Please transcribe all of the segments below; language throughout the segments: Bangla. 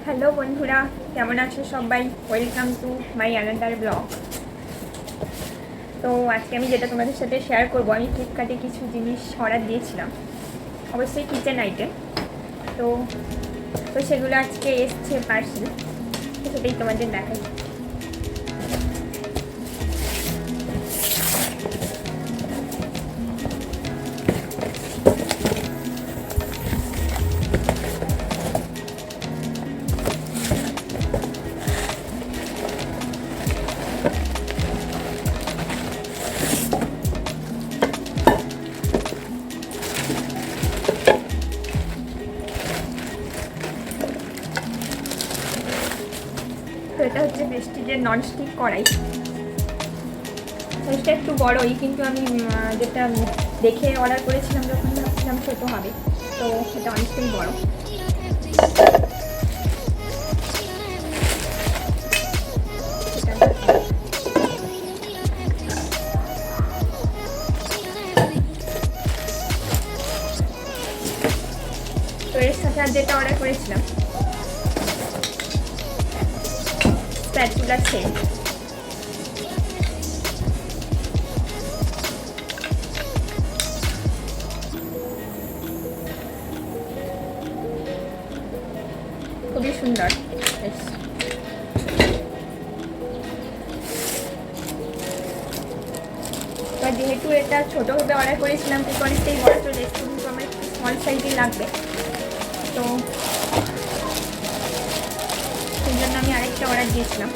হ্যালো বন্ধুরা, কেমন আছো সবাই? Welcome to my another blog. তো আজকে আমি যেটা তোমাদের সাথে শেয়ার করব, আমি ফ্লিপকার্টে কিছু জিনিস অর্ডার দিয়েছিলাম, অবশ্যই কিচেন আইটেম। তো তো সেগুলো আজকে এসছে পার্সেল, তো সেটাই তোমাদের দেখাই। তো এটা হচ্ছে প্রেস্টিজের ননস্টিক কড়াই। সাইজটা একটু বড়ই, কিন্তু আমি যেটা দেখে অর্ডার করেছিলাম যখন ভাবছিলাম ছোটো হবে, তো এটা অনেকটাই বড়। তো এর সাথে আর যেটা অর্ডার করেছিলাম স্প্যাচুলা সেট। খুবই সুন্দর। তো যেহেতু এটা ছোটোভাবে অর্ডার করেছিলাম, তো অনেকটাই বড় চলে এসেছে, কিন্তু আমার একটু স্মল সাইজই লাগবে, তো সেই জন্য আমি আরেকটা অর্ডার দিয়েছিলাম।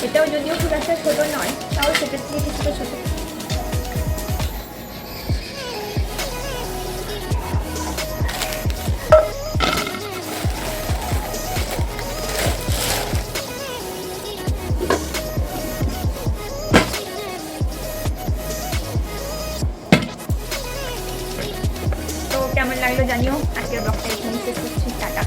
এটাও যদিও খুব একটা ছোটো নয়, তাও সেটার থেকে কিছুটা ছোটো। তো কেমন লাগলো জানিও। আজকের ব্লগটা এখানে শেষ করছি, টাটা।